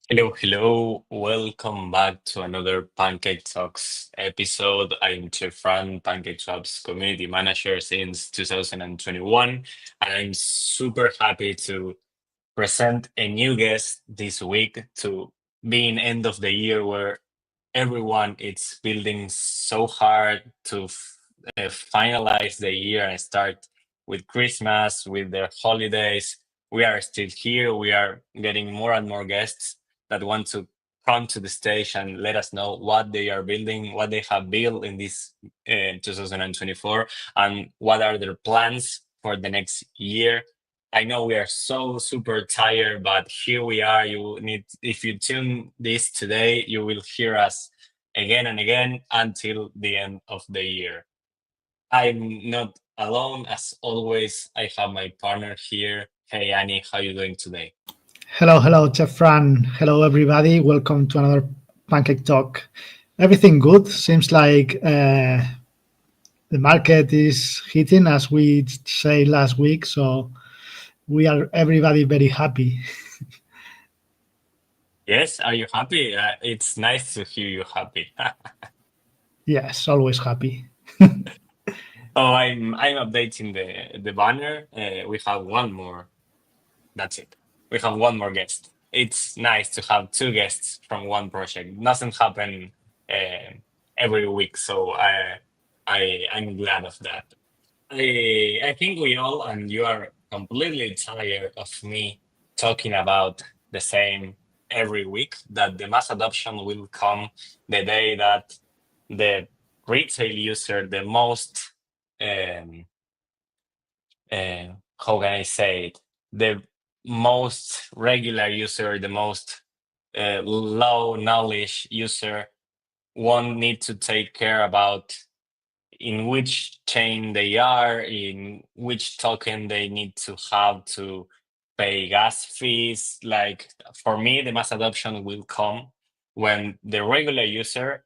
Hello, hello. Welcome back to another Pancake Talks episode. I'm Chefran, PancakeSwap's community manager since 2021, and I'm super happy to present a new guest this week to being end of the year where everyone is building so hard to finalize the year and start with Christmas, with the holidays. We are still here. We are getting more and more guests that want to come to the stage and let us know what they are building, what they have built in this 2024, and what are their plans for the next year. I know we are so super tired, but here we are. You need, if you tune this today, you will hear us again and again until the end of the year. I'm not alone, as always. I have my partner here. Hey Annie, how you doing today? Hello, Chef Fran. Hello, everybody. Welcome to another Pancake Talk. Everything good. Seems like the market is hitting as we say last week. So we are everybody very happy. Yes, are you happy? It's nice to hear you happy. Yes, always happy. Oh, I'm updating the banner. We have one more. That's it. We have one more guest. It's nice to have two guests from one project. Doesn't happen uh, every week, so I'm glad of that. I think we all, and you are completely tired of me talking about the same every week, that the mass adoption will come the day that the retail user, the most, um, how can I say it, the most regular user, the most low knowledge user won't need to take care about in which chain they are, in which token they need to have to pay gas fees. Like for me, the mass adoption will come when the regular user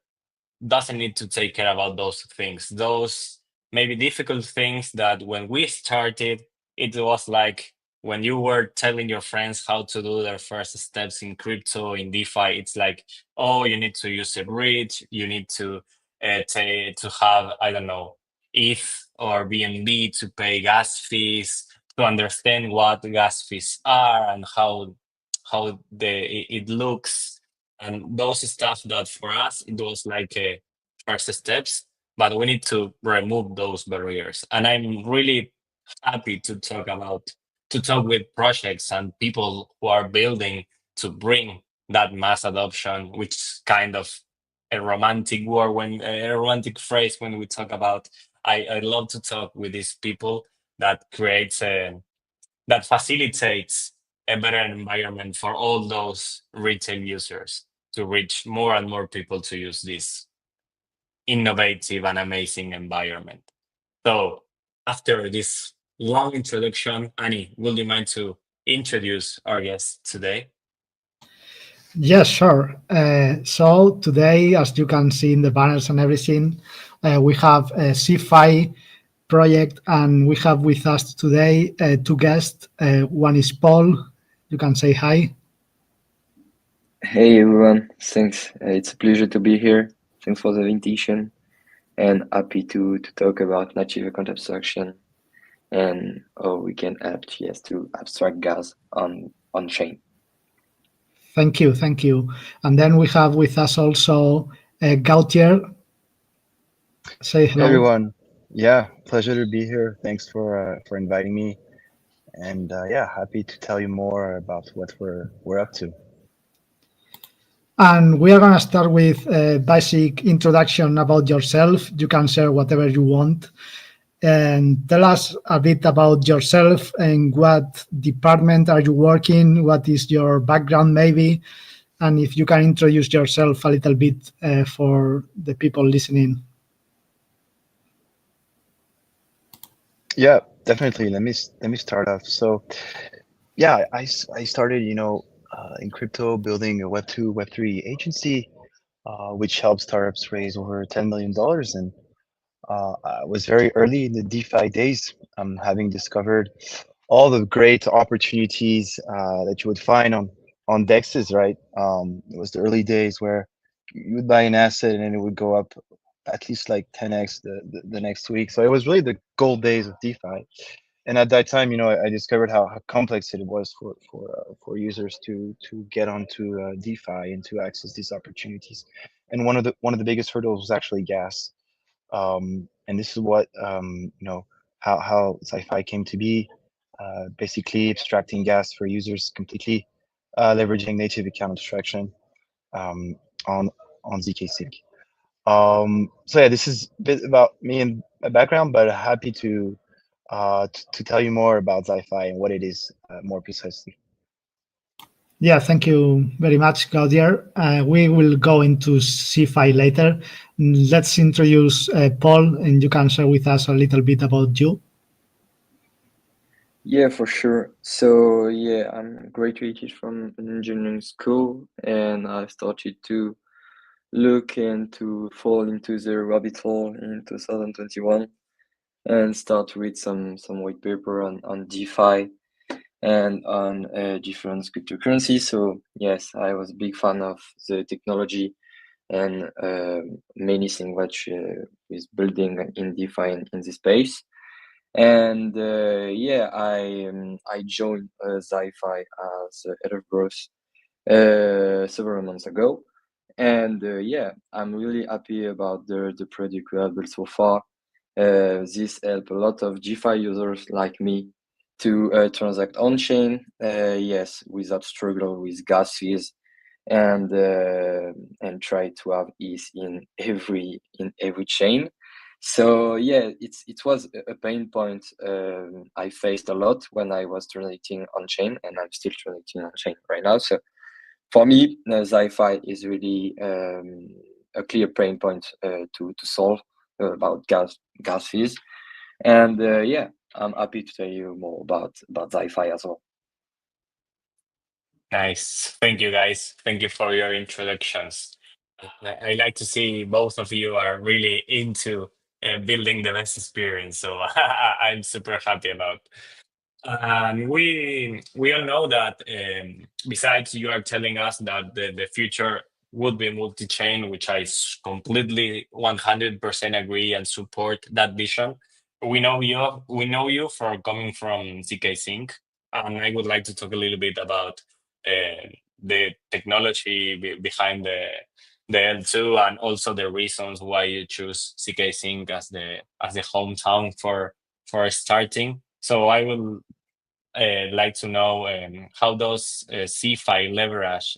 doesn't need to take care about those things. Those maybe difficult things that when we started, it was like when you were telling your friends how to do their first steps in crypto, in DeFi, it's like, oh, you need to use a bridge, you need to to have, I don't know, ETH or BNB to pay gas fees, to understand what gas fees are and how it looks, and those stuff that for us it was like a first steps, but we need to remove those barriers. And I'm really happy to talk with projects and people who are building to bring that mass adoption, which is kind of a romantic word, when a romantic phrase when we talk about. I love to talk with these people that creates a that facilitates a better environment for all those retail users to reach more and more people to use this innovative and amazing environment. So, after this long introduction, Annie, would you mind to introduce our guest today? Yes, sure. So today, as you can see in the banners and everything, we have a Zyfi project, and we have with us today two guests. One is Paul. You can say hi. Hey everyone, thanks. It's a pleasure to be here. Thanks for the invitation and happy to talk about native account abstraction and how we can help GS to abstract gas on chain. Thank you. And then we have with us also Gautier. Say Hey hello. everyone. Yeah, pleasure to be here. Thanks for inviting me. And yeah, happy to tell you more about what we're up to. And we are going to start with a basic introduction about yourself. You can share whatever you want and tell us a bit about yourself and what department are you working, what is your background maybe, and if you can introduce yourself a little bit for the people listening. Yeah, definitely. Let me start off. So yeah, I started, in crypto building a Web2, Web3 agency, which helps startups raise over $10 million. And I was very early in the DeFi days, having discovered all the great opportunities that you would find on dexes, right? It was the early days where you would buy an asset and then it would go up at least like 10x the next week. So it was really the gold days of DeFi. And at that time, I discovered how complex it was for users to get onto DeFi and to access these opportunities. And one of the biggest hurdles was actually gas. And this is what how Zyfi came to be. Basically, abstracting gas for users completely, leveraging native account abstraction um, on ZKsync. So yeah, this is a bit about me and my background, but happy to tell you more about Zyfi and what it is more precisely. Yeah, thank you very much, Claudia. We will go into CFI later. Let's introduce Paul, and you can share with us a little bit about you. Yeah, for sure. So yeah, I'm graduated from an engineering school, and I started to look and to fall into the rabbit hole in 2021 and start to read some white paper on DeFi and on different cryptocurrencies. So yes, I was a big fan of the technology and many things which is building in DeFi in this space. And yeah, I joined Zyfi as head of growth several months ago, and yeah, I'm really happy about the product we have built so far. This helped a lot of DeFi users like me to transact on chain, yes, without struggle with gas fees, and try to have ease in every chain. So yeah, it was a pain point I faced a lot when I was transacting on chain, and I'm still transacting on chain right now. So for me, Zyfi is really a clear pain point to solve about gas fees, and yeah, I'm happy to tell you more about Zyfi as well. Nice. Thank you, guys. Thank you for your introductions. I like to see both of you are really into building the best experience. So I'm super happy about. And we all know that besides you are telling us that the future would be multi-chain, which completely 100% agree and support that vision. We know you for coming from ZKsync, and I would like to talk a little bit about the technology behind the L2 and also the reasons why you choose ZKsync as the hometown for starting. So I will like to know how does CFI leverage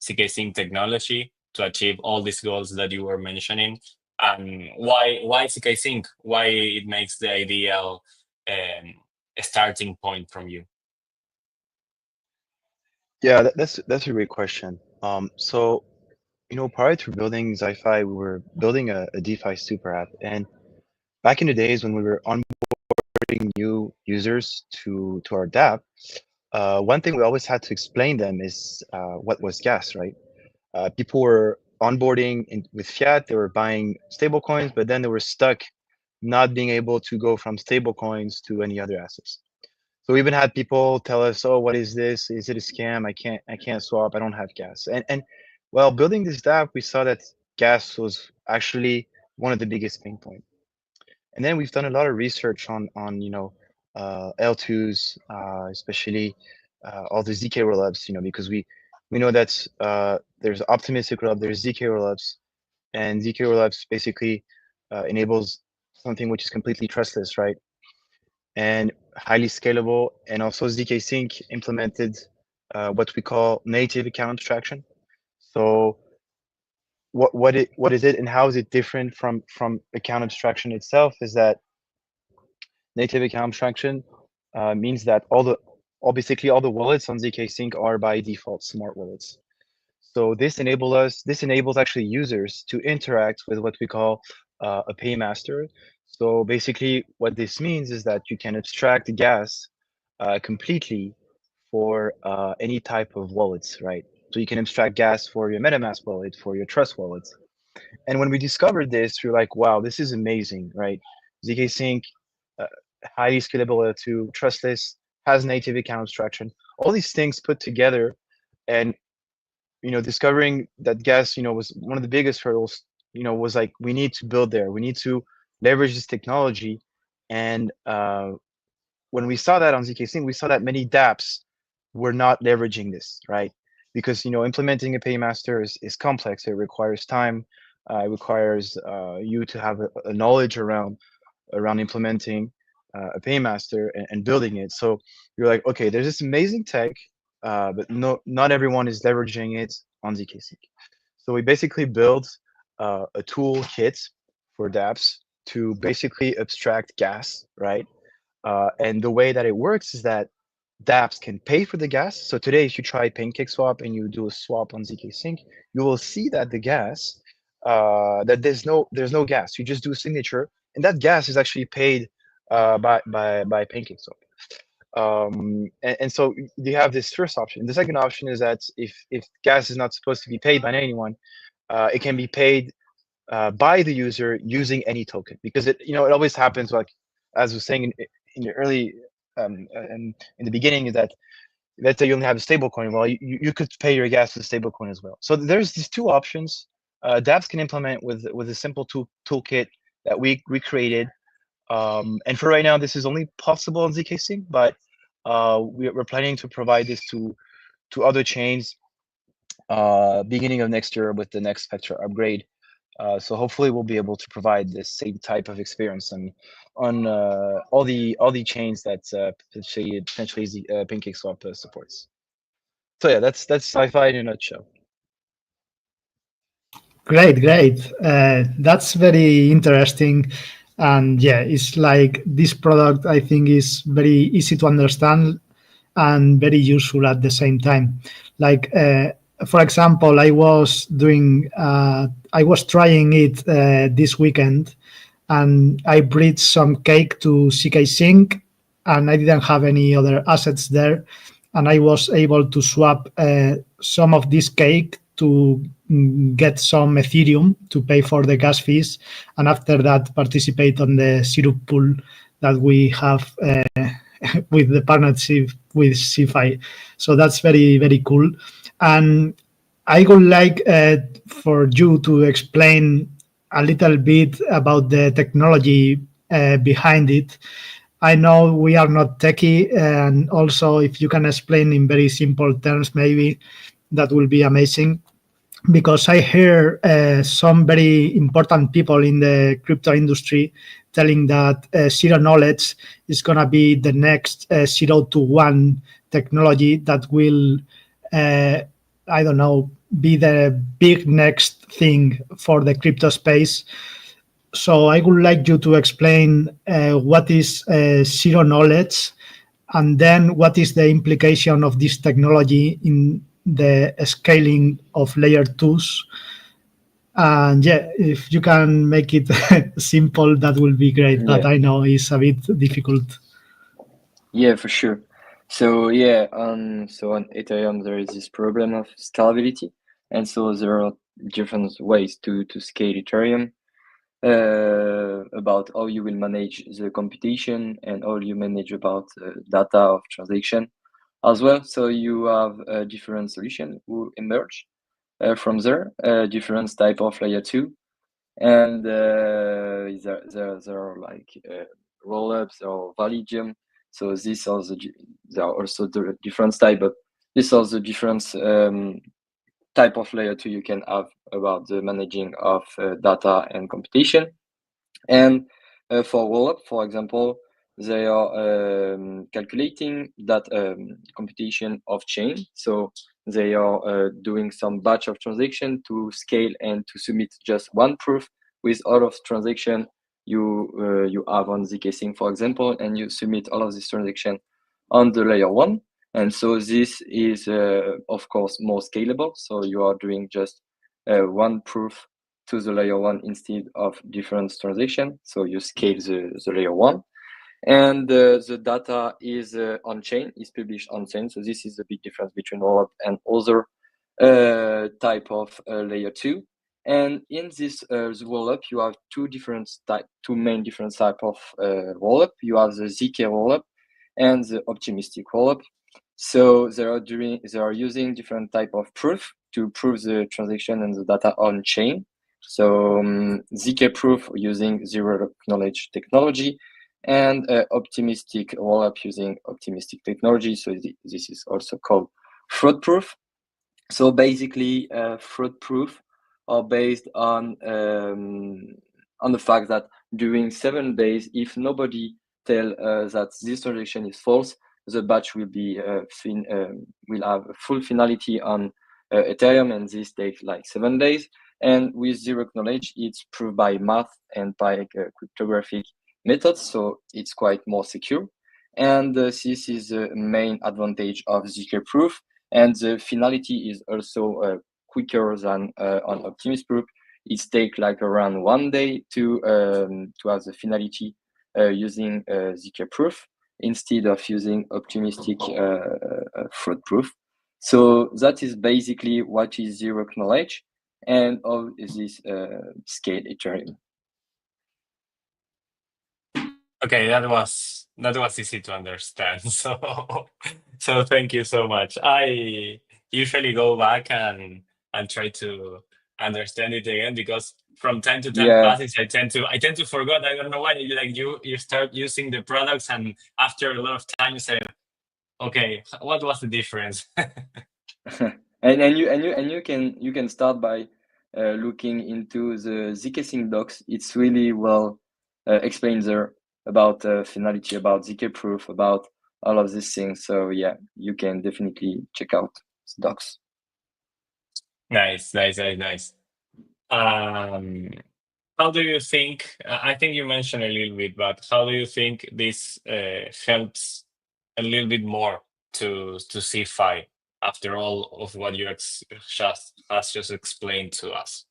ZKsync technology to achieve all these goals that you were mentioning, and why ZKsync? Why it makes the ideal starting point from you? Yeah, that's a great question. So prior to building Zyfi, we were building a DeFi super app, and back in the days when we were onboarding new users to our DApp, one thing we always had to explain them is what was gas, right? People were onboarding with fiat, they were buying stable coins, but then they were stuck not being able to go from stable coins to any other assets. So we even had people tell us, "Oh, what is this? Is it a scam? I can't swap. I don't have gas." And while building this DApp, we saw that gas was actually one of the biggest pain points. And then we've done a lot of research on L2s, especially all the ZK rollups, because we know that there's optimistic rollup, there's ZK rollups, and ZK rollups basically enables something which is completely trustless, right? And highly scalable. And also ZKsync implemented what we call native account abstraction. So what is it and how is it different from account abstraction itself is that native account abstraction means that basically all the wallets on ZKsync are by default smart wallets. So this enables actually users to interact with what we call a paymaster. So basically what this means is that you can abstract gas completely for any type of wallets, right? So you can abstract gas for your MetaMask wallet, for your Trust wallets. And when we discovered this, we were like, wow, this is amazing, right? ZKsync, uh, highly scalable to trustless, has native account abstraction. All these things put together And discovering that gas, was one of the biggest hurdles. Was like, we need to build there. We need to leverage this technology. And when we saw that on ZKsync, we saw that many DApps were not leveraging this, right? Because implementing a paymaster is complex. It requires time. It requires you to have a knowledge around implementing a paymaster and building it. So you're like, okay, there's this amazing tech, but not everyone is leveraging it on ZKsync. So we basically built a toolkit for DApps to basically abstract gas, right? And the way that it works is that DApps can pay for the gas. So today, if you try PancakeSwap and you do a swap on ZKsync, you will see that the gas, that there's no gas. You just do a signature, and that gas is actually paid by PancakeSwap. And so you have this first option. The second option is that if gas is not supposed to be paid by anyone, it can be paid by the user using any token, because it always happens, like as I was saying in the early in the beginning, is that let's say you only have a stable coin. Well, you could pay your gas with a stable coin as well. So there's these two options DApps can implement with a simple toolkit that we created. And for right now, this is only possible on ZKsync, but we're planning to provide this to other chains beginning of next year with the next Spectra upgrade. So hopefully we'll be able to provide the same type of experience on all the chains that potentially PancakeSwap supports. So yeah, that's Zyfi in a nutshell. Great. That's very interesting. And yeah, it's like this product, I think, is very easy to understand and very useful at the same time. Like, for example, I was trying it this weekend, and I bridged some cake to ZKsync, and I didn't have any other assets there. And I was able to swap some of this cake to get some Ethereum to pay for the gas fees, and after that participate on the syrup pool that we have with the partnership with Zyfi. So that's very, very cool. And I would like for you to explain a little bit about the technology behind it. I know we are not techie, and also if you can explain in very simple terms, maybe that will be amazing. Because I hear some very important people in the crypto industry telling that zero knowledge is going to be the next 0 to 1 technology that will, I don't know, be the big next thing for the crypto space. So I would like you to explain what is zero knowledge, and then what is the implication of this technology in the scaling of layer 2s. And yeah, if you can make it simple, that will be great. But I know it's a bit difficult. Yeah, for sure. So yeah, on Ethereum there is this problem of scalability, and so there are different ways to scale Ethereum. About how you will manage the computation and how you manage about data of transaction as well. So you have a different solution who emerge from there, different type of layer 2, and there are like rollups or Validium. So these are there are also the different type, but these are the different type of layer 2 you can have about the managing of data and computation. And for rollup, for example, they are calculating that computation of chain. So they are doing some batch of transaction to scale and to submit just one proof with all of transaction you have on ZKsync, for example, and you submit all of this transaction on the layer 1. And so this is, of course, more scalable. So you are doing just one proof to the layer 1 instead of different transaction. So you scale the layer 1. And the data is on-chain, is published on-chain. So this is a big difference between rollup and other type of layer 2. And in this rollup, you have two main different type of rollup. You have the ZK rollup and the optimistic rollup. So they are using different type of proof to prove the transaction and the data on chain. So ZK proof using zero knowledge technology, and optimistic rollup using optimistic technology. So this is also called fraud proof. So basically, fraud proof are based on the fact that during 7 days, if nobody tell that this transaction is false, the batch will be will have full finality on Ethereum, and this takes like 7 days. And with zero knowledge, it's proved by math and by cryptographic methods, so it's quite more secure. And this is the main advantage of ZK proof. And the finality is also quicker than on Optimism proof. It takes like around 1 day to have the finality using ZK proof instead of using optimistic fraud proof. So that is basically what is zero knowledge and all this scale Ethereum. Okay, that was easy to understand. So thank you so much. I usually go back and try to understand it again, because from time to time passes, I tend to forget. I don't know why. You start using the products, and after a lot of time you say, okay, what was the difference? and you can start by looking into the ZKsync docs. It's really well explained there about finality, about ZK proof, about all of these things. So yeah, you can definitely check out the docs. Nice. How do you think? I think you mentioned a little bit, but how do you think this helps a little bit more to Zyfi after all of what you just explained to us?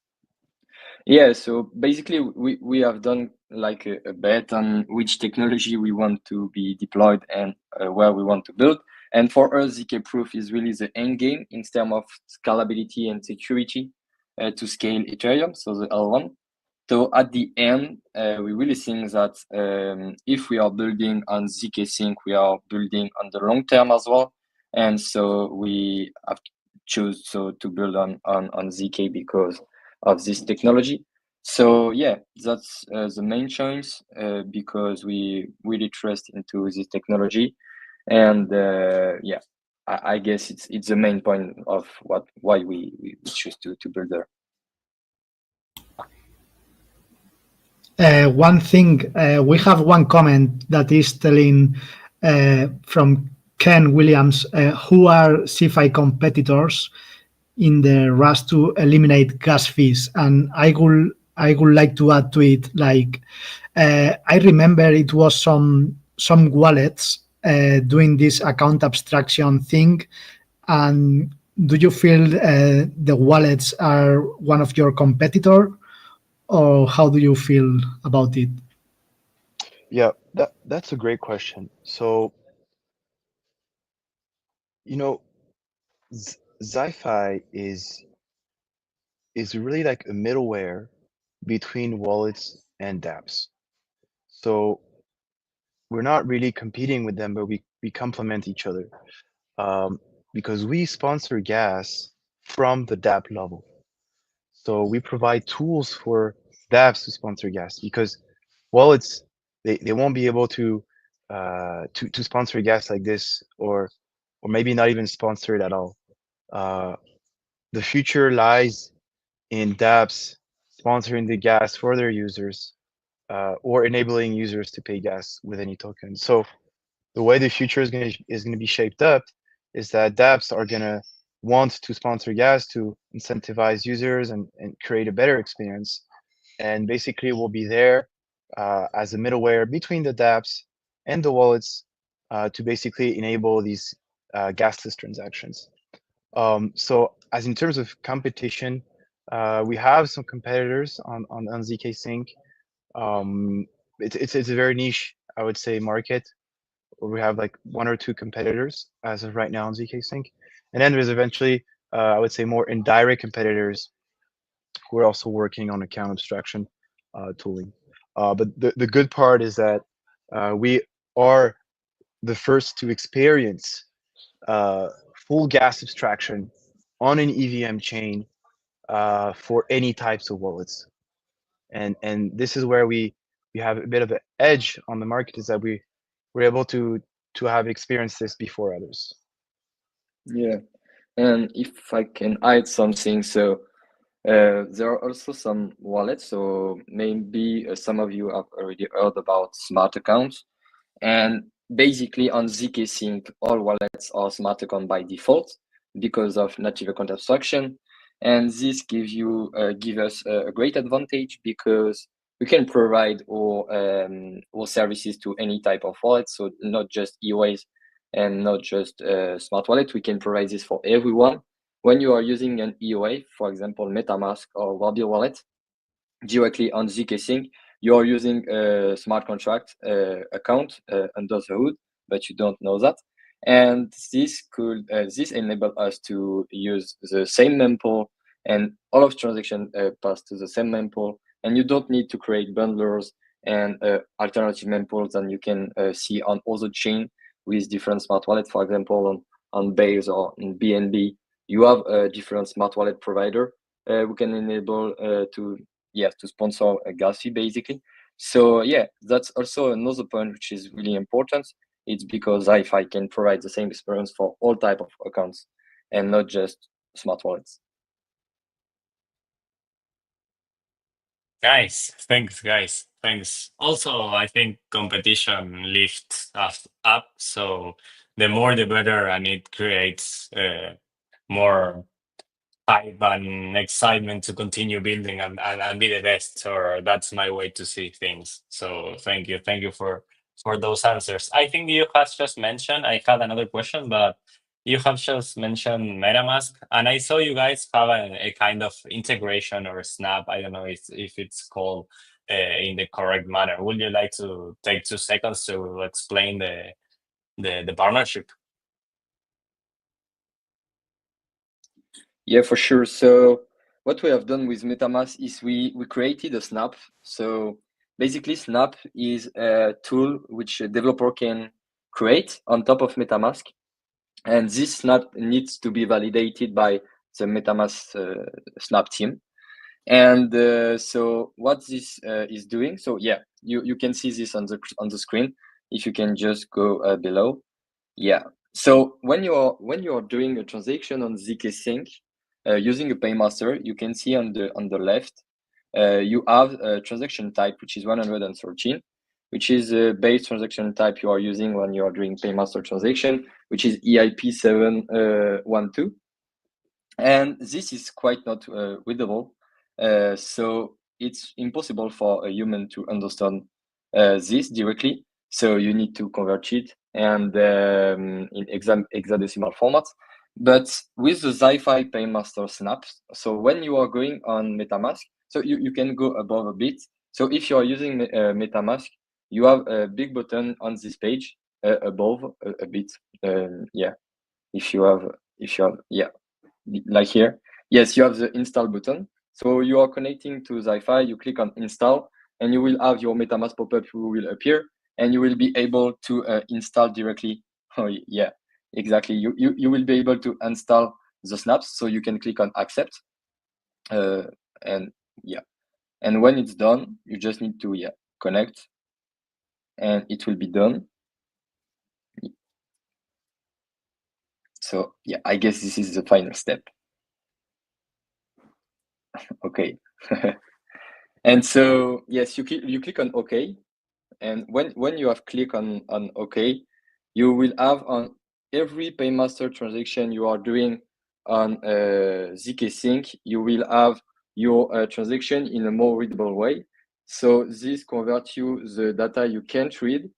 Yeah, so basically we have done like a bet on which technology we want to be deployed and where we want to build. And for us, ZK proof is really the end game in terms of scalability and security to scale Ethereum, so the L1. So at the end, we really think that if we are building on ZKsync, we are building on the long term as well. And so we have choose to build on ZK because of this technology. So yeah, that's the main choice because we really trust into this technology, and yeah, I guess it's the main point of why we choose to build there. One thing, we have one comment that is telling from Ken Williams, who are Zyfi competitors in the rush to eliminate gas fees. And I would like to add to it, like, I remember it was some wallets doing this account abstraction thing. And do you feel the wallets are one of your competitor, or how do you feel about it? Yeah, that's a great question. So, you know, Zyfi is really like a middleware between wallets and DApps. So we're not really competing with them, but we complement each other because we sponsor gas from the DApp level. So we provide tools for DApps to sponsor gas because wallets they won't be able to sponsor gas like this, or maybe not even sponsor it at all. The future lies in dApps sponsoring the gas for their users or enabling users to pay gas with any token. So the way the future is going to be shaped up is that dApps are going to want to sponsor gas to incentivize users and create a better experience. And basically, we'll be there as a middleware between the dApps and the wallets to basically enable these gasless transactions. So as in terms of competition, we have some competitors on ZKsync. It's a very niche, I would say, market where we have like 1 or 2 competitors as of right now on ZKsync. And then there's eventually, I would say, more indirect competitors who are also working on account abstraction tooling. But the good part is that we are the first to experience full gas abstraction on an EVM chain for any types of wallets. And this is where we have a bit of an edge on the market, is that we're able to have experienced this before others. Yeah, and if I can add something, so there are also some wallets. So maybe some of you have already heard about smart accounts. And basically on ZKsync, all wallets are smart account by default because of native account abstraction. And this give us a great advantage because we can provide all services to any type of wallet. So not just EOAs and not just smart wallet. We can provide this for everyone. When you are using an EOA, for example, MetaMask or Wabi wallet, directly on ZKsync, you're using a smart contract account under the hood, but you don't know that. And this enable us to use the same mempool, and all of transaction pass to the same mempool, and you don't need to create bundlers and alternative mempools than you can see on other chain with different smart wallets. For example, on Base or in BNB, you have a different smart wallet provider. We can enable to sponsor a gas fee basically. So yeah, that's also another point which is really important. It's because Zyfi can provide the same experience for all type of accounts and not just smart wallets. Nice. Thanks, guys. Thanks. Also, I think competition lifts us up. So the more the better, and it creates more hype and excitement to continue building and be the best. Or that's my way to see things. So thank you. Thank you for those answers. I think you have just mentioned, I had another question, but you have just mentioned MetaMask, and I saw you guys have a kind of integration or snap. I don't know if it's called in the correct manner. Would you like to take 2 seconds to explain the partnership? Yeah, for sure. So what we have done with MetaMask is we created a snap. So basically, snap is a tool which a developer can create on top of MetaMask. And this snap needs to be validated by the MetaMask snap team. And so what this is doing, so yeah, you can see this on the screen. If you can just go below. Yeah. So when you're doing a transaction on ZKsync using a paymaster, you can see on the left, you have a transaction type, which is 113, which is a base transaction type you are using when you are doing paymaster transaction, which is EIP 712. And this is quite not readable. So it's impossible for a human to understand this directly. So you need to convert it and in hexadecimal format. But with the Zyfi Paymaster snaps, so when you are going on MetaMask, so you can go above a bit. So if you are using MetaMask, you have a big button on this page above a bit. Yeah, if you have, yeah, like here. Yes, you have the install button. So you are connecting to Zyfi, you click on install, and you will have your MetaMask pop-up who will appear, and you will be able to install directly. Oh yeah, exactly. You will be able to install the snaps, so you can click on accept. And yeah, and when it's done, you just need to connect, and it will be done. So yeah, I guess this is the final step. Okay. And so yes, you click on OK, and when you have clicked on OK, you will have on every paymaster transaction you are doing on ZKsync, you will have your transaction in a more readable way. So this converts you the data you can't read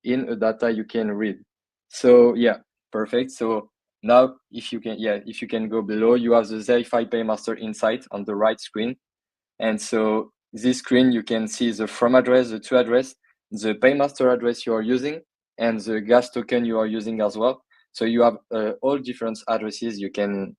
in a data you can read. So yeah, perfect. So now if you can go below, you have the Zyfi Paymaster Insight on the right screen. And so this screen, you can see the from address, the to address, the paymaster address you are using, and the gas token you are using as well. So you have all different addresses you can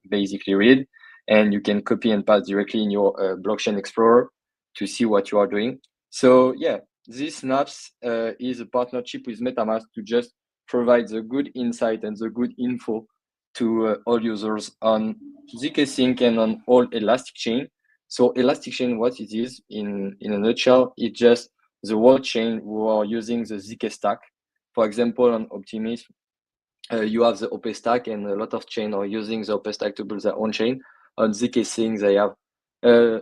basically read, and you can copy and paste directly in your blockchain explorer to see what you are doing. So yeah, this snaps is a partnership with MetaMask to just provide the good insight and the good info to all users on ZKsync and on all Elastic Chain. So Elastic Chain, what it is in a nutshell, it's just the whole chain who are using the ZK stack. For example, on Optimism, you have the OP stack, and a lot of chain are using the OP stack to build their own chain. On ZKsync, they have a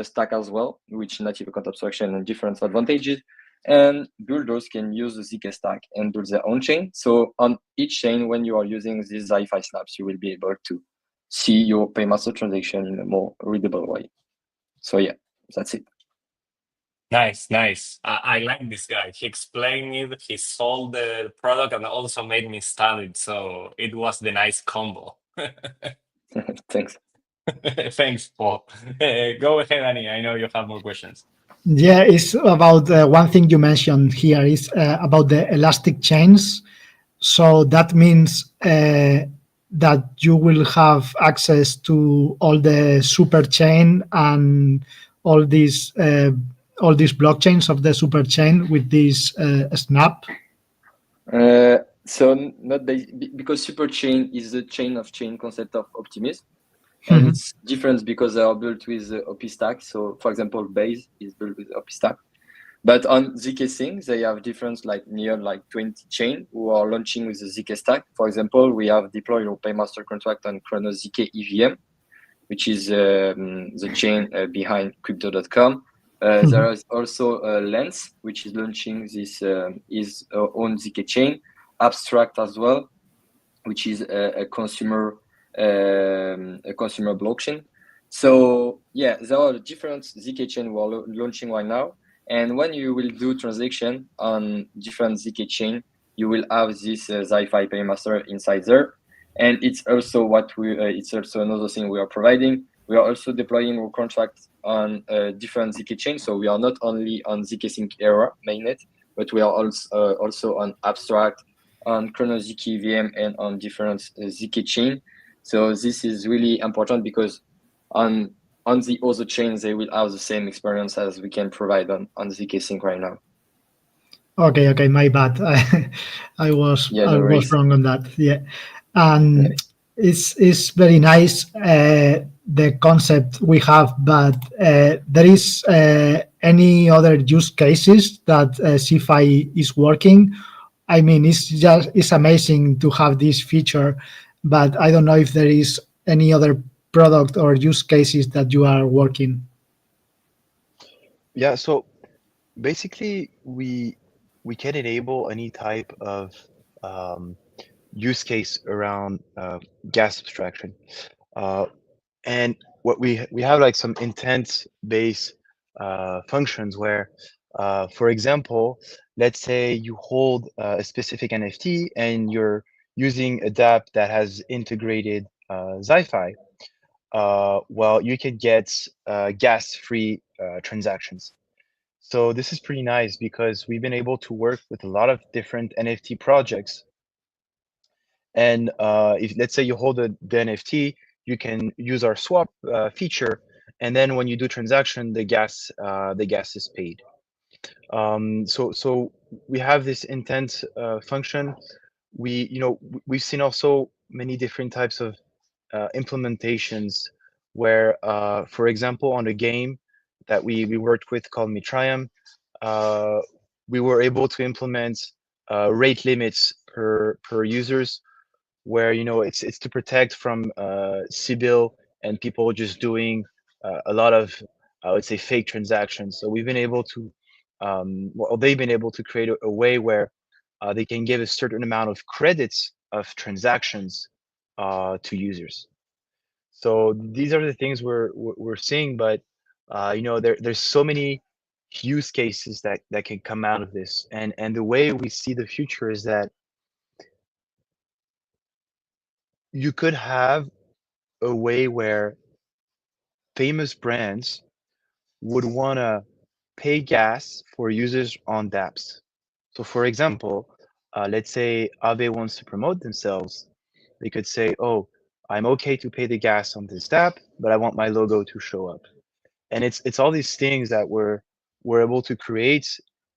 stack as well, which native account abstraction and different advantages. And builders can use the ZK stack and build their own chain. So on each chain, when you are using these Zyfi snaps, you will be able to see your paymaster transaction in a more readable way. So yeah, that's it. Nice, nice. I like this guy. He explained it, he sold the product, and also made me study it. So it was the nice combo. Thanks. Thanks, Paul. Go ahead, Annie. I know you have more questions. Yeah, it's about one thing you mentioned here is about the elastic chains. So that means that you will have access to all the super chain and all these blockchains of the super chain with this snap. So not because super chain is the chain of chain concept of Optimism. And it's different because they are built with the OP stack. So for example, Base is built with OP stack. But on ZKsync, they have different near 20 chain who are launching with the ZK stack. For example, we have deployed our paymaster contract on Chronos ZK EVM, which is the chain behind crypto.com. There is also Lens, which is launching this his own ZK chain. Abstract as well, which is a consumer blockchain. So yeah, there are different ZK chain we're launching right now. And when you will do transaction on different ZK chain, you will have this Zyfi paymaster inside there. And it's also it's also another thing we are providing. We are also deploying our contract on different ZK chain. So we are not only on ZKsync era mainnet, but we are also on Abstract, on Chronos ZK EVM, and on different ZK chain. So this is really important because on the other chains, they will have the same experience as we can provide on ZKsync right now. Okay, my bad. I was wrong on that. Yeah, and it's very nice the concept we have, but there is any other use cases that Zyfi is working. I mean, it's amazing to have this feature, but I don't know if there is any other product or use cases that you are working. Yeah, so basically we can enable any type of use case around gas abstraction, and what we have some intent-based functions where, for example, let's say you hold a specific NFT and you're using a DApp that has integrated Zyfi. Well, you can get gas-free transactions. So this is pretty nice because we've been able to work with a lot of different NFT projects. And if let's say you hold the NFT, you can use our swap feature, and then when you do transaction, the gas is paid. So we have this intent function. We've seen also many different types of implementations where, for example, on a game that we worked with called Mitrium, we were able to implement rate limits per users, where it's to protect from Sibyl and people just doing a lot of, I would say, fake transactions. So we've been able to, they've been able to create a way where they can give a certain amount of credits of transactions to users. So these are the things we're seeing, but there's so many use cases that can come out of this, and the way we see the future is that you could have a way where famous brands would want to pay gas for users on DApps. So for example, let's say Aave wants to promote themselves. They could say, oh, I'm okay to pay the gas on this DApp, but I want my logo to show up. And it's all these things that we're able to create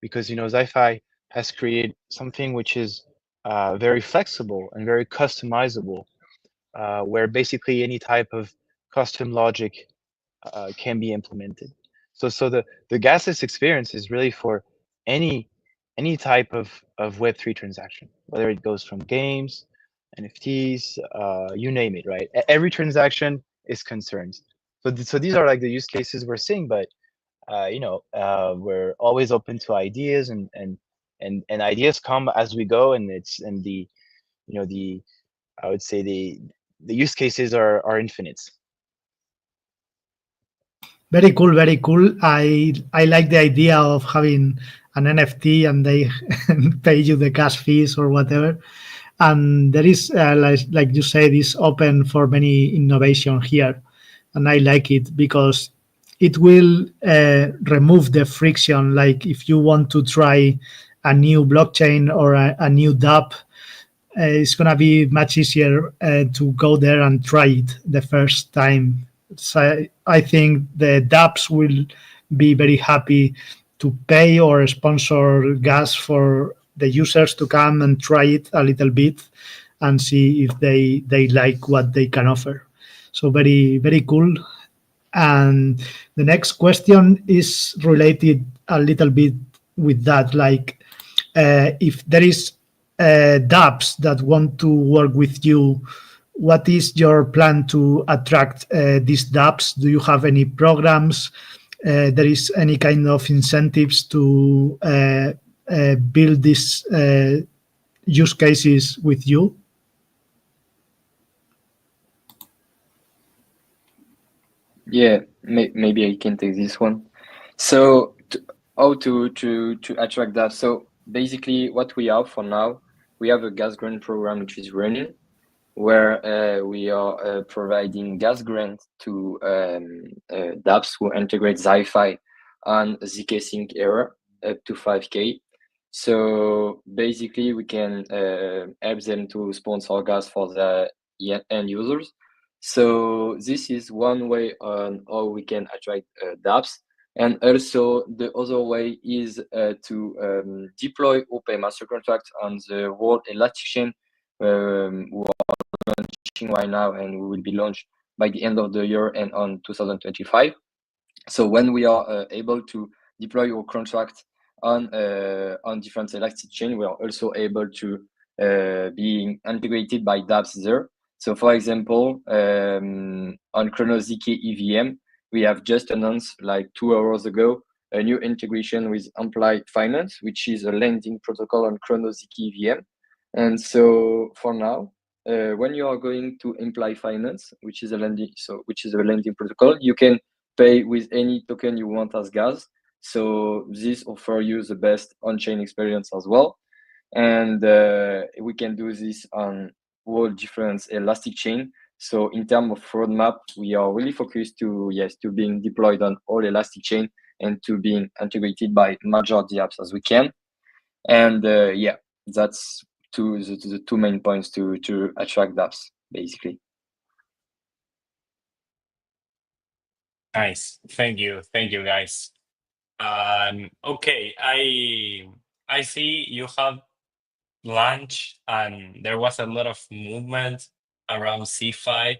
because Zyfi has created something which is very flexible and very customizable, where basically any type of custom logic can be implemented. So the gasless experience is really for any type of Web3 transaction, whether it goes from games, NFTs, you name it, right? Every transaction is concerned. So these are like the use cases we're seeing, but we're always open to ideas, and ideas come as we go, and the the I would say the use cases are infinite. Very cool, very cool. I like the idea of having an NFT and they pay you the gas fees or whatever. And there is, like you said, is open for many innovation here, and I like it because it will remove the friction. Like if you want to try a new blockchain or a new DApp, it's gonna be much easier to go there and try it the first time. So I think the DApps will be very happy to pay or sponsor gas for the users to come and try it a little bit and see if they like what they can offer. So very, very cool. And the next question is related a little bit with that. Like, if there is DApps that want to work with you, what is your plan to attract these DApps? Do you have any programs? There is any kind of incentives to build these use cases with you? Yeah, maybe I can take this one. So, how to attract that? So basically, what we have for now, we have a gas grant program which is running, where we are providing gas grant to DApps who integrate Zyfi and ZKsync error up to 5K. So basically, we can help them to sponsor gas for the end users. So this is one way on how we can attract DApps. And also the other way is to deploy OP master contracts on the World Elastic Chain, who are launching right now and will be launched by the end of the year and on 2025. So when we are able to deploy our contract on different Elastic chain, we are also able to being integrated by DApps there. So for example, on ChronoZK EVM, we have just announced like 2 hours ago a new integration with Amplified Finance, which is a lending protocol on ChronoZK EVM. And so for now, when you are going to imply finance, which is a lending protocol, you can pay with any token you want as gas. So this offer you the best on-chain experience as well. And we can do this on all different Elastic chain. So in terms of roadmap, we are really focused to being deployed on all Elastic chain and to being integrated by majority apps as we can. And that's the two main points to attract DApps, basically. Nice. Thank you, guys. Okay, I see you have lunch, and there was a lot of movement around Zyfi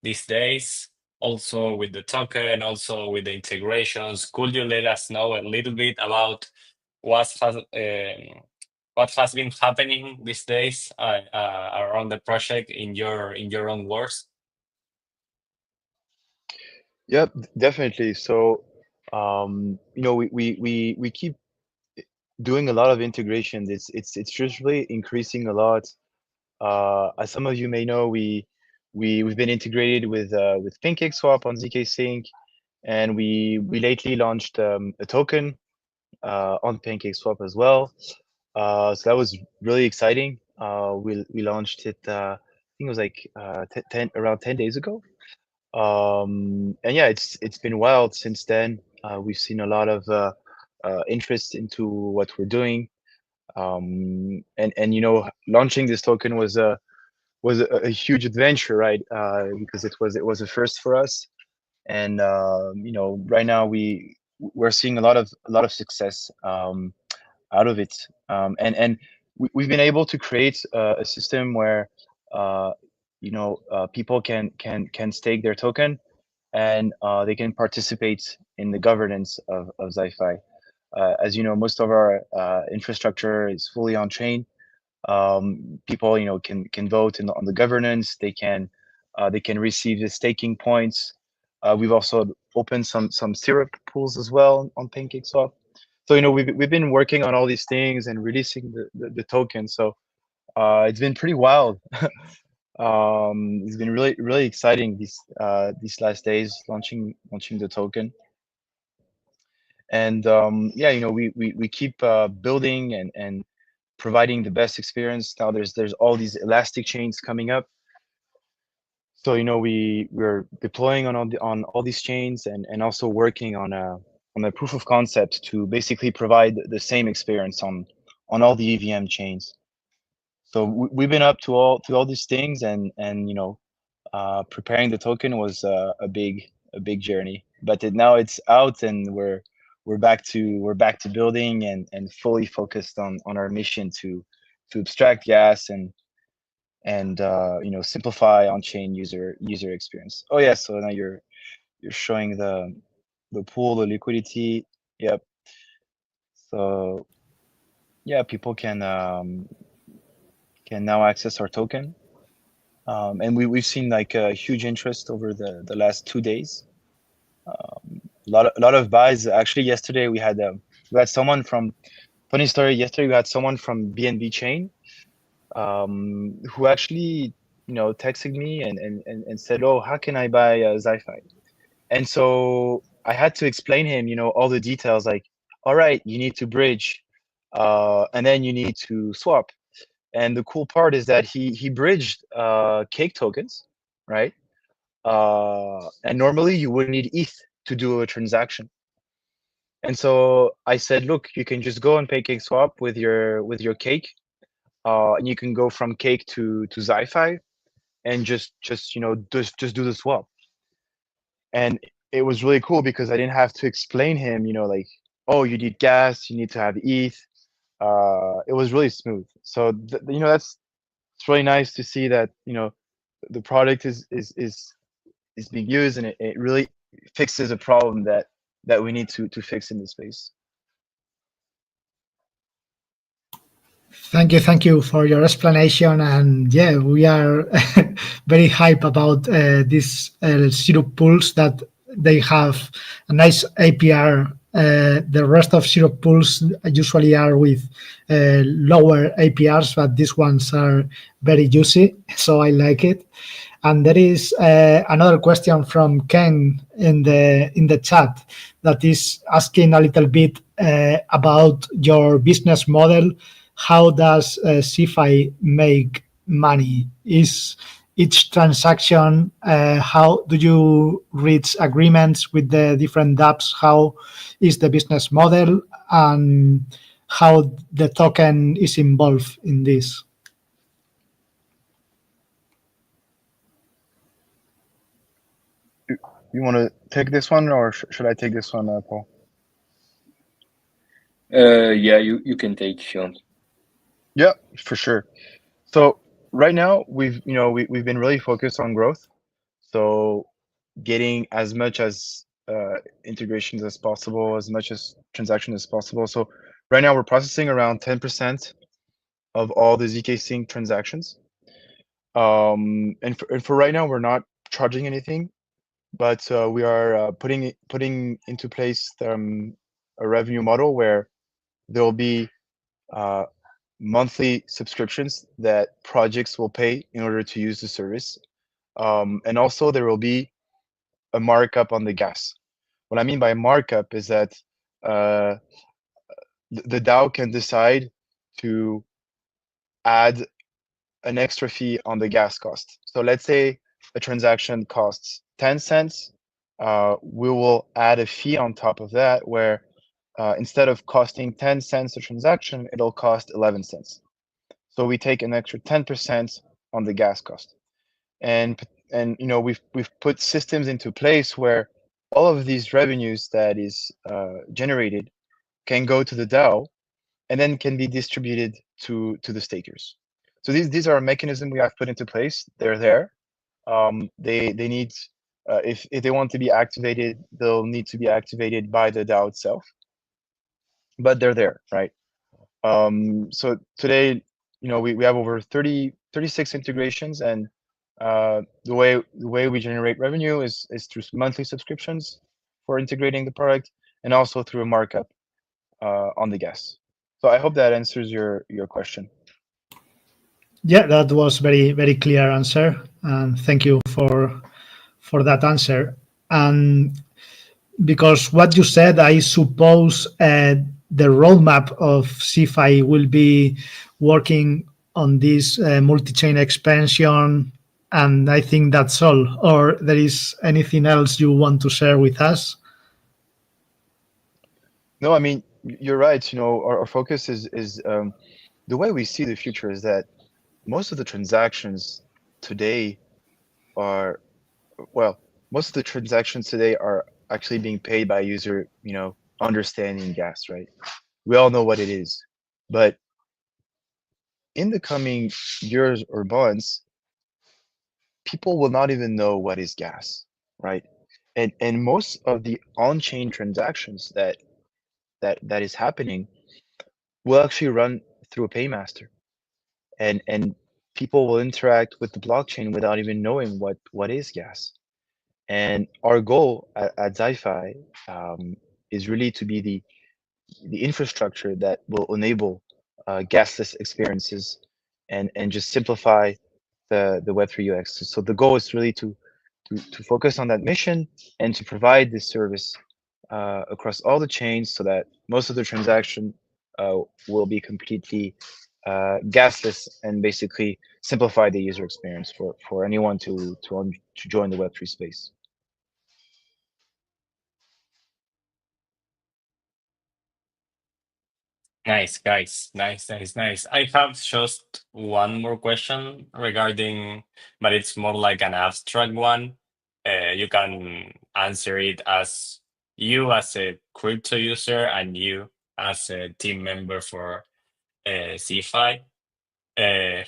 these days, also with the token, also with the integrations. Could you let us know a little bit about what has been happening these days around the project in your own words? Yep, definitely. So, we keep doing a lot of integrations. It's just really increasing a lot. As some of you may know, we've been integrated with PancakeSwap on ZKsync, and we lately launched a token on PancakeSwap as well. So that was really exciting. We launched it. I think it was like around 10 days ago. And yeah, it's been wild since then. We've seen a lot of interest into what we're doing. And launching this token was a huge adventure, right? Because it was a first for us. And right now we're seeing a lot of success out of it. And we've been able to create a system where people can stake their token, and they can participate in the governance of Zyfi. As you know, most of our infrastructure is fully on chain. People can vote on the governance. They can receive the staking points. We've also opened some syrup pools as well on PancakeSwap. So we've been working on all these things and releasing the token. So it's been pretty wild. It's been really exciting these last days launching the token. And yeah, we keep building and providing the best experience. Now there's all these elastic chains coming up. So we're deploying on all these chains and also working on a proof of concept to basically provide the same experience on all the EVM chains. So we've been up to all these things, and preparing the token was a big journey. But now it's out, and we're back to building and fully focused on our mission to abstract gas and simplify on-chain user experience. Oh yeah, so now you're showing the pool, the liquidity. Yep. So yeah, people can now access our token, and we've seen like a huge interest over the last 2 days. A lot of buys. Actually, yesterday we had someone from, funny story. Yesterday we had someone from BNB chain who actually texted me and said, "Oh, how can I buy Zyfi?" And so I had to explain him all the details, like, all right, you need to bridge, and then you need to swap. And the cool part is that he bridged cake tokens, right? And normally you would need ETH to do a transaction. And so I said, look, you can just go on PancakeSwap with your cake, and you can go from cake to Zyfi, and just do the swap. And it was really cool because I didn't have to explain him, like, oh, you need gas, you need to have ETH. It was really smooth. So that's it's really nice to see that the product is being used, and it really fixes a problem that we need to fix in the space. Thank you for your explanation. And yeah, we are very hype about these syrup pools, that they have a nice APR. The rest of syrup pools usually are with lower APRs, but these ones are very juicy, so I like it. And there is another question from Ken in the chat that is asking a little bit about your business model. How does Zyfi make money? Is each transaction, how do you reach agreements with the different DApps? How is the business model, and how the token is involved in this? You want to take this one, or should I take this one, Paul? Yeah, you can take if you want. Yeah, for sure. So right now we've been really focused on growth. So getting as much as integrations as possible, as much as transactions as possible. So right now we're processing around 10% of all the ZKsync transactions. And for right now we're not charging anything, but we are putting into place a revenue model where there will be monthly subscriptions that projects will pay in order to use the service. And also there will be a markup on the gas. What I mean by markup is that the DAO can decide to add an extra fee on the gas cost. So let's say a transaction costs 10 cents. We will add a fee on top of that where instead of costing 10 cents a transaction, it'll cost 11 cents. So we take an extra 10% on the gas cost. And we've put systems into place where all of these revenues that is generated can go to the DAO, and then can be distributed to the stakers. So these are a mechanism we have put into place. They're there. They need, if they want to be activated, they'll need to be activated by the DAO itself, but they're there, right? So today, we have over 36 integrations, and the way we generate revenue is through monthly subscriptions for integrating the product, and also through a markup on the gas. So I hope that answers your question. Yeah, that was very clear answer, and thank you for that answer. And because what you said, I suppose the roadmap of Zyfi will be working on this multi-chain expansion, and I think that's all. Or there is anything else you want to share with us? No, I mean, you're right. Our focus is the way we see the future is that most of the transactions today are actually being paid by a user, understanding gas, right? We all know what it is. But in the coming years or months, people will not even know what is gas, right? And most of the on-chain transactions that is happening will actually run through a paymaster, and people will interact with the blockchain without even knowing what is gas. And our goal at Zyfi is really to be the infrastructure that will enable gasless experiences and just simplify the Web3 UX. So the goal is really to focus on that mission and to provide this service across all the chains, so that most of the transaction will be completely gasless, and basically simplify the user experience for anyone to join the Web3 space. Nice, guys. Nice. I have just one more question regarding, but it's more like an abstract one. You can answer it as you as a crypto user and you as a team member for Zyfi.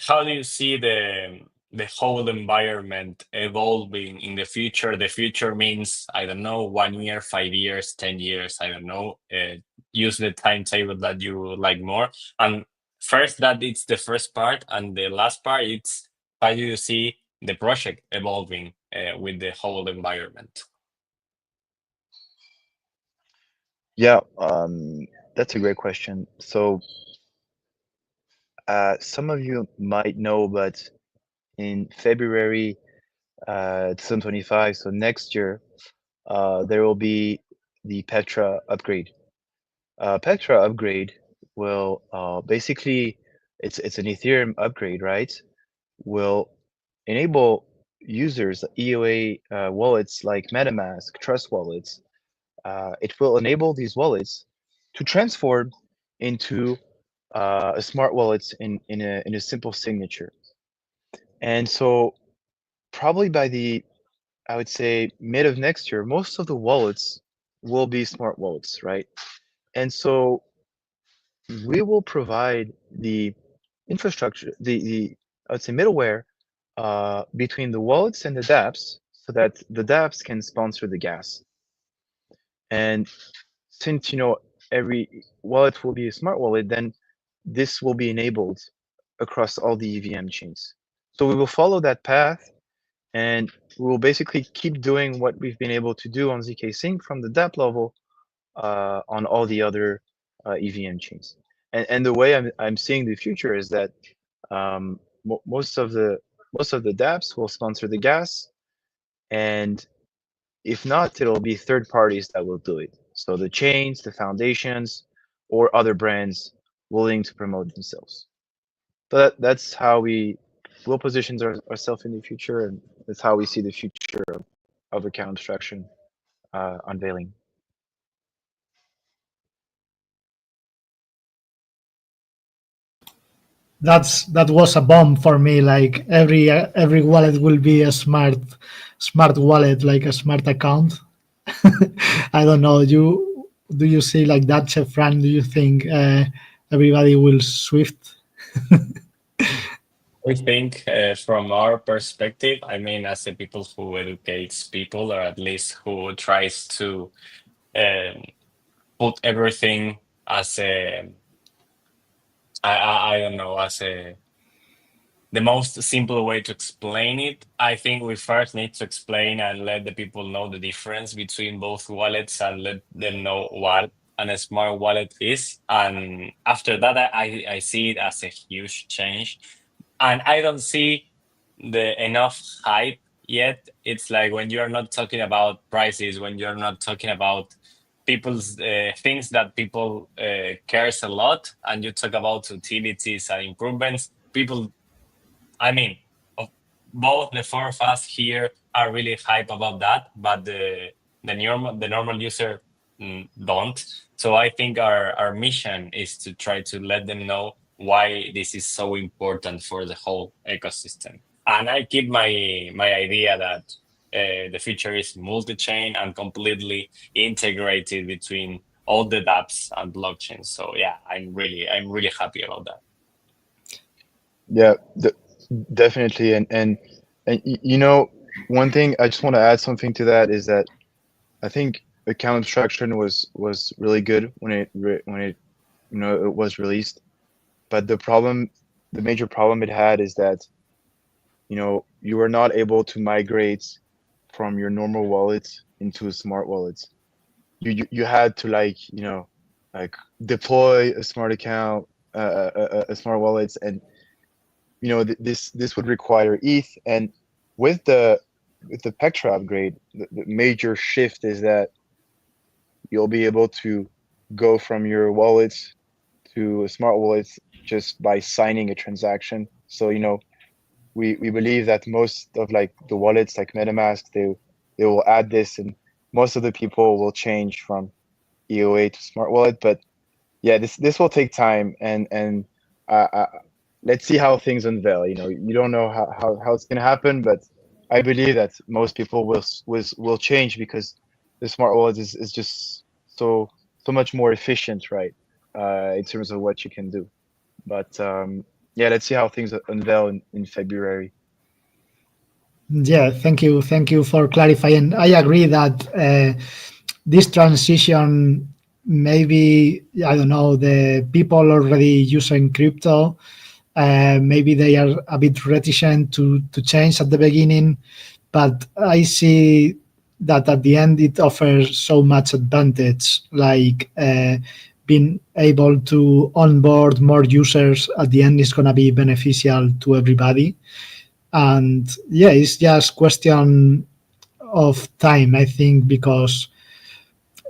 How do you see the whole environment evolving in the future? The future means, I don't know, 1 year, 5 years, 10 years, I don't know. Use the timetable that you like more. And first, that it's the first part, and the last part, it's how do you see the project evolving with the whole environment? Yeah, that's a great question. So some of you might know, but in February 2025, so next year, there will be the Petra upgrade. Petra upgrade will basically, it's an Ethereum upgrade, right? Will enable users, EOA wallets like MetaMask, Trust wallets. It will enable these wallets to transform into a smart wallet in a simple signature. And so probably by I would say mid of next year, most of the wallets will be smart wallets, right? And so we will provide the infrastructure, the I would say middleware between the wallets and the DApps, so that the DApps can sponsor the gas. And since every wallet will be a smart wallet, then this will be enabled across all the EVM chains. So we will follow that path, and we will basically keep doing what we've been able to do on ZKsync from the DApp level on all the other EVM chains. And the way I'm seeing the future is that most of the DApps will sponsor the gas, and if not, it'll be third parties that will do it. So the chains, the foundations, or other brands willing to promote themselves. But that's how we will position ourselves in the future, and that's how we see the future of account abstraction unveiling. That was a bomb for me. Like every wallet will be a smart wallet, like a smart account. I don't know. Do you see like that, Chef Fran? Do you think everybody will Swift? We think from our perspective, I mean, as the people who educates people, or at least who tries to um, put everything as a, I don't know, as a the most simple way to explain it. I think we first need to explain and let the people know the difference between both wallets and let them know what a smart wallet is. And after that, I see it as a huge change. And I don't see the enough hype yet. It's like when you're not talking about prices, when you're not talking about people's things that people cares a lot, and you talk about utilities and improvements, people, I mean, of both the four of us here are really hype about that, but the normal user don't. So I think our mission is to try to let them know why this is so important for the whole ecosystem. And I keep my idea that the future is multi-chain and completely integrated between all the DApps and blockchains. So yeah, I'm really happy about that. Yeah, definitely. You know, one thing I just want to add something to that is that I think account abstraction was really good when it it was released, but the major problem it had is that you were not able to migrate from your normal wallet into a smart wallet. You had to like deploy a smart account, a smart wallet, and this would require ETH. And with the Pectra upgrade, the major shift is that you'll be able to go from your wallet to a smart wallet just by signing a transaction. So we believe that most of like the wallets like MetaMask, they will add this, and most of the people will change from EOA to smart wallet. But yeah, this will take time, and let's see how things unveil. You don't know how it's gonna happen, but I believe that most people will change because the smart wallet is just so much more efficient, right? In terms of what you can do. But yeah, let's see how things unveil in February. Yeah, thank you for clarifying. I agree that this transition, maybe I don't know, the people already using crypto, maybe they are a bit reticent to change at the beginning, but I see that at the end it offers so much advantage, like being able to onboard more users at the end is going to be beneficial to everybody. And yeah, it's just question of time, I think, because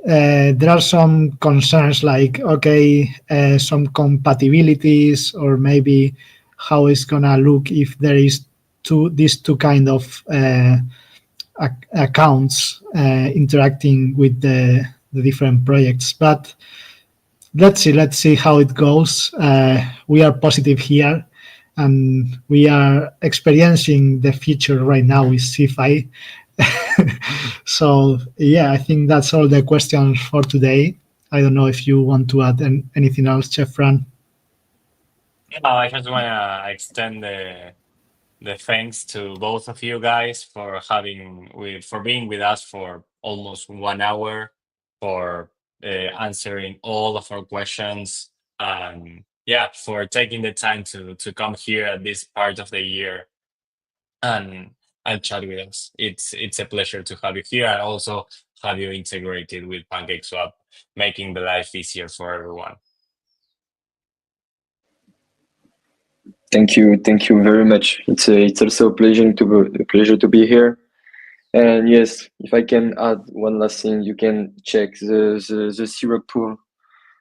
there are some concerns like, okay, some compatibilities, or maybe how it's gonna look if there is these two kind of accounts interacting with the different projects. But let's see how it goes. We are positive here, and we are experiencing the future right now with Zyfi. So yeah, I think that's all the questions for today. I don't know if you want to add anything else, Chefran. I just want to extend the thanks to both of you guys for for being with us for almost 1 hour, for answering all of our questions, and yeah, for taking the time to come here at this part of the year and chat with us. It's a pleasure to have you here, and also have you integrated with PancakeSwap, making the life easier for everyone. Thank you very much. It's also a pleasure to be here. And yes, if I can add one last thing, you can check the syrup pool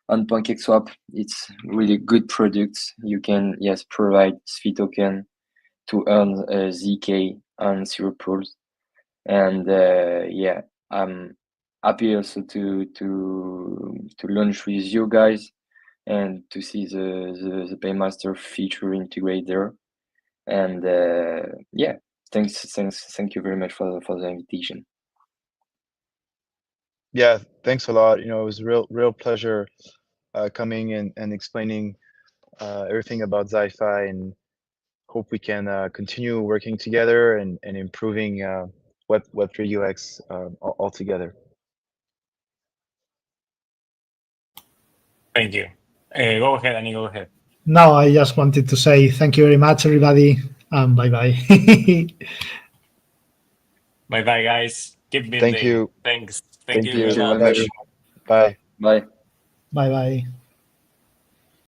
on PancakeSwap. It's really good products. You can provide Zyfi token to earn ZK on syrup pools. And I'm happy also to launch with you guys and to see the paymaster feature integrate there. And thank you very much for the invitation. Yeah, thanks a lot. It was a real pleasure coming and explaining everything about Zyfi, and hope we can continue working together and improving Web3 UX all together. Thank you. Go ahead, Annie, go ahead. No, I just wanted to say thank you very much, everybody, and bye-bye. Bye-bye, guys. Keep building. Thank you. Thank Thank you you very very much. much. Bye. Bye. Bye-bye.